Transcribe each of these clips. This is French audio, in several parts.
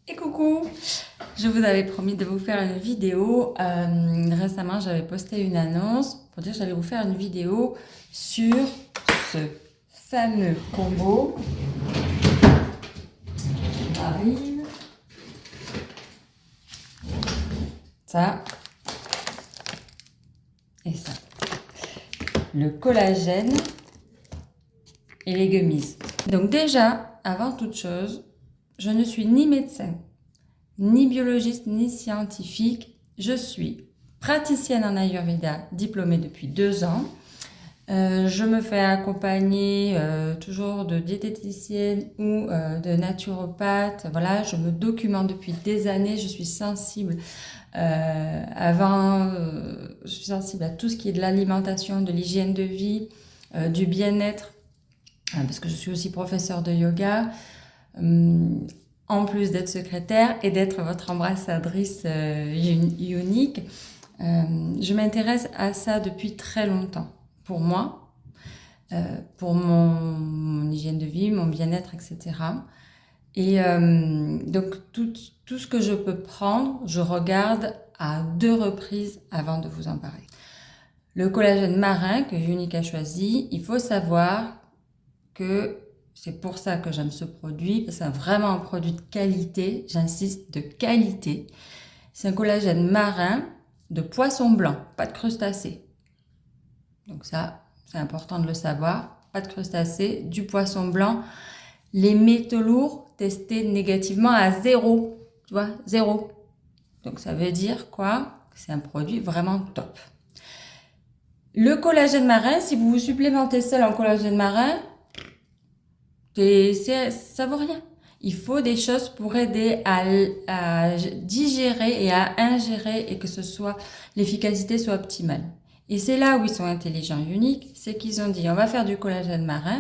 Et coucou! Je vous avais promis de vous faire une vidéo. Récemment, j'avais posté une annonce pour dire que j'allais vous faire une vidéo sur ce fameux combo. Ça arrive. Ça. Et ça. Le collagène et les gummies. Donc déjà, avant toute chose, je ne suis ni médecin, ni biologiste, ni scientifique. Je suis praticienne en Ayurveda, diplômée depuis 2 ans. Je me fais accompagner toujours de diététicienne ou de naturopathe. Voilà, je me documente depuis des années. Je suis sensible je suis sensible à tout ce qui est de l'alimentation, de l'hygiène de vie, du bien-être, parce que je suis aussi professeure de yoga. En plus d'être secrétaire et d'être votre ambassadrice unique, je m'intéresse à ça depuis très longtemps. Pour moi, pour mon hygiène de vie, mon bien-être, etc. Et donc tout ce que je peux prendre, je regarde à 2 reprises avant de vous en parler. Le collagène marin que Unique a choisi, il faut savoir que c'est pour ça que j'aime ce produit, parce que c'est vraiment un produit de qualité, j'insiste, de qualité. C'est un collagène marin de poisson blanc, pas de crustacés. Donc ça, c'est important de le savoir, pas de crustacés, du poisson blanc. Les métaux lourds testés négativement à 0, tu vois, 0. Donc ça veut dire quoi? C'est un produit vraiment top. Le collagène marin, si vous vous supplémentez seul en collagène marin, ça vaut rien. Il faut des choses pour aider à digérer et à ingérer et que l'efficacité soit optimale. Et c'est là où ils sont intelligents et uniques, c'est qu'ils ont dit on va faire du collagène marin.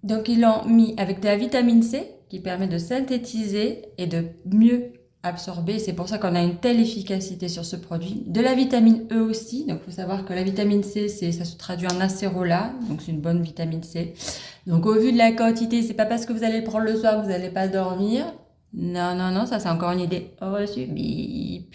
Donc ils l'ont mis avec de la vitamine C qui permet de synthétiser et de mieux absorber. C'est pour ça qu'on a une telle efficacité sur ce produit. De la vitamine E aussi. Donc il faut savoir que la vitamine C, ça se traduit en acérola. Donc c'est une bonne vitamine C. Donc au vu de la quantité, c'est pas parce que vous allez le prendre le soir que vous n'allez pas dormir. Non, non, non, ça c'est encore une idée reçue. Bip.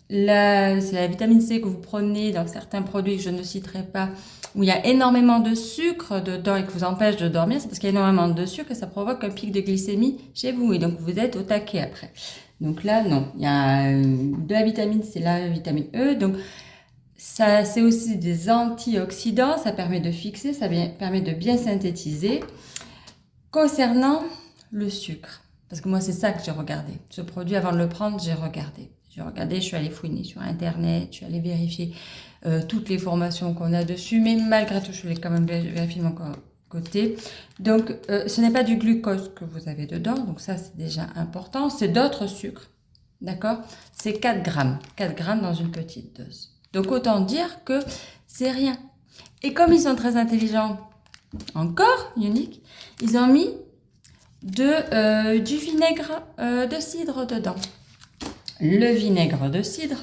C'est la vitamine C que vous prenez dans certains produits que je ne citerai pas, où il y a énormément de sucre dedans et qui vous empêche de dormir. C'est parce qu'il y a énormément de sucre et ça provoque un pic de glycémie chez vous. Et donc vous êtes au taquet après. Donc là, non. Il y a de la vitamine C, la vitamine E. Donc ça, c'est aussi des antioxydants. Ça permet de fixer, permet de bien synthétiser. Concernant le sucre, parce que moi c'est ça que j'ai regardé. Ce produit, avant de le prendre, j'ai regardé. Je suis allée fouiner sur Internet, je suis allée vérifier toutes les formations qu'on a dessus, mais malgré tout, je voulais quand même vérifier de mon côté. Donc, ce n'est pas du glucose que vous avez dedans, donc ça, c'est déjà important. C'est d'autres sucres, d'accord? C'est 4 grammes, 4 grammes dans une petite dose. Donc, autant dire que c'est rien. Et comme ils sont très intelligents, encore, unique, ils ont mis du vinaigre de cidre dedans. Le vinaigre de cidre,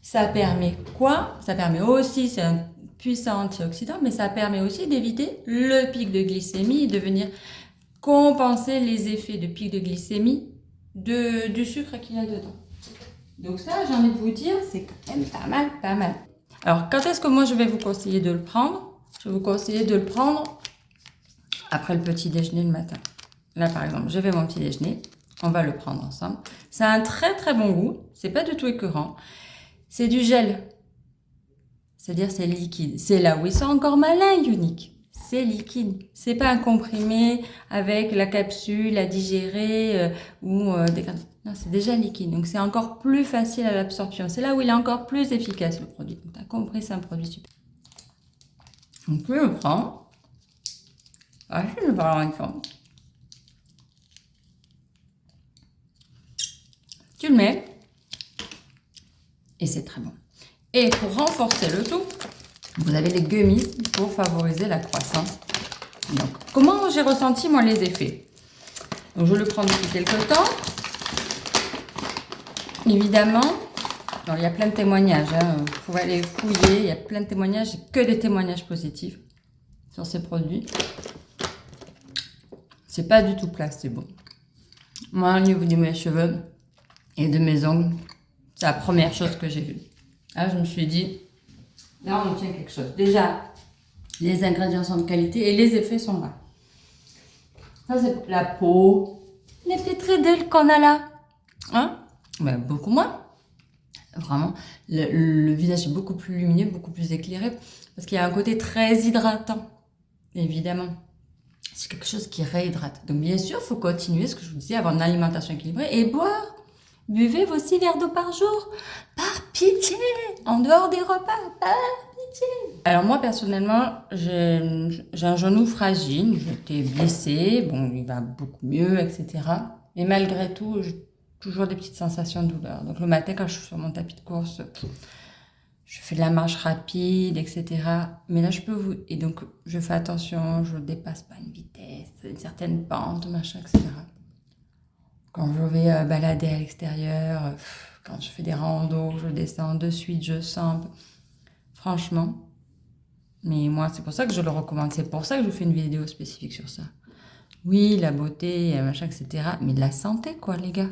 ça permet quoi? Ça permet aussi, c'est un puissant antioxydant, mais ça permet aussi d'éviter le pic de glycémie et de venir compenser les effets de pic de glycémie du sucre qu'il y a dedans. Donc ça, j'ai envie de vous dire, c'est quand même pas mal, pas mal. Alors, quand est-ce que moi je vais vous conseiller de le prendre? Je vais vous conseiller de le prendre après le petit déjeuner le matin. Là, par exemple, je vais mon petit déjeuner. On va le prendre ensemble. Ça a un très très bon goût. C'est pas du tout écœurant. C'est du gel. C'est-à-dire c'est liquide. C'est là où ils sont encore malins, Unique. C'est liquide. C'est pas un comprimé avec la capsule à digérer ou des... Non, c'est déjà liquide. Donc c'est encore plus facile à l'absorption. C'est là où il est encore plus efficace, le produit. Donc tu as compris, c'est un produit super. Donc tu le prends. Ah, je vais le voir une fois. Tu le mets et c'est très bon. Et pour renforcer le tout, vous avez les gummies pour favoriser la croissance. Donc, comment j'ai ressenti moi les effets? Donc, je le prends depuis quelques temps. Évidemment, alors, il y a plein de témoignages. Vous pouvez aller fouiller. Il y a plein de témoignages, que des témoignages positifs sur ces produits. C'est pas du tout plat, c'est bon. Moi, au niveau de mes cheveux et de mes ongles, c'est la première chose que j'ai vue. Là, je me suis dit, là, on tient quelque chose. Déjà, les ingrédients sont de qualité et les effets sont là. Ça, c'est la peau. Les petites ridelles qu'on a là. Hein? Ben, beaucoup moins. Vraiment, le visage est beaucoup plus lumineux, beaucoup plus éclairé. Parce qu'il y a un côté très hydratant. Évidemment. C'est quelque chose qui réhydrate. Donc, bien sûr, il faut continuer, ce que je vous disais, avoir une alimentation équilibrée et boire. Buvez vos 6 verres d'eau par jour. Par pitié. En dehors des repas. Par pitié. Alors, moi, personnellement, j'ai un genou fragile. J'étais blessée. Bon, il va beaucoup mieux, etc. Mais malgré tout, j'ai toujours des petites sensations de douleur. Donc, le matin, quand je suis sur mon tapis de course, je fais de la marche rapide, etc. Mais là, je peux vous... Et donc, je fais attention, je ne dépasse pas une vitesse, une certaine pente, machin, etc. Quand je vais balader à l'extérieur, quand je fais des randos, je descends de suite, je sens... Franchement. Mais moi, c'est pour ça que je le recommande. C'est pour ça que je fais une vidéo spécifique sur ça. Oui, la beauté, machin, etc. Mais la santé, quoi, les gars.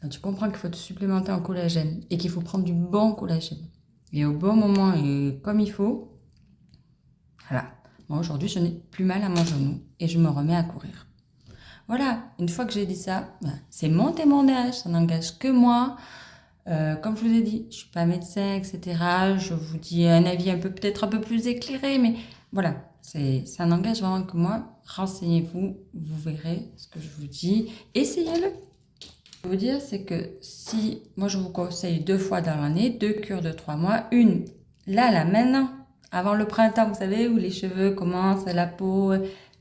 Alors, tu comprends qu'il faut te supplémenter en collagène et qu'il faut prendre du bon collagène. Et au bon moment et comme il faut. Voilà. Moi, aujourd'hui, je n'ai plus mal à mon genou et je me remets à courir. Voilà. Une fois que j'ai dit ça, c'est mon témoignage. Ça n'engage que moi. Comme je vous ai dit, je ne suis pas médecin, etc. Je vous dis un avis peut-être un peu plus éclairé, mais voilà. Ça n'engage vraiment que moi. Renseignez-vous. Vous verrez ce que je vous dis. Essayez-le. Ce que je veux vous dire, c'est que si, moi je vous conseille 2 fois dans l'année, 2 cures de 3 mois, une là, maintenant, avant le printemps, vous savez, où les cheveux commencent, la peau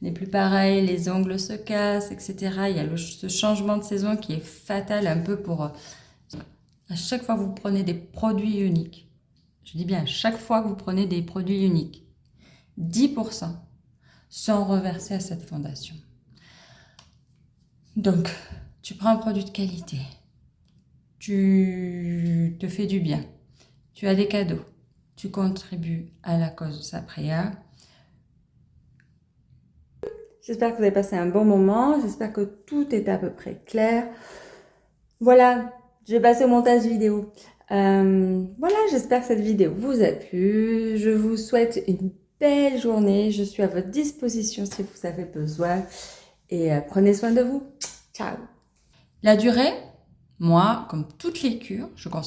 n'est plus pareille, les ongles se cassent, etc. Il y a ce changement de saison qui est fatal un peu pour... à chaque fois que vous prenez des produits uniques, je dis bien à chaque fois que vous prenez des produits uniques, 10% sont reversés à cette fondation. Donc, tu prends un produit de qualité, tu te fais du bien, tu as des cadeaux, tu contribues à la cause de Saprea. J'espère que vous avez passé un bon moment, j'espère que tout est à peu près clair. Voilà, je vais passer au montage vidéo. Voilà, j'espère que cette vidéo vous a plu. Je vous souhaite une belle journée. Je suis à votre disposition si vous avez besoin. Et prenez soin de vous. Ciao. La durée, moi, comme toutes les cures, je conseille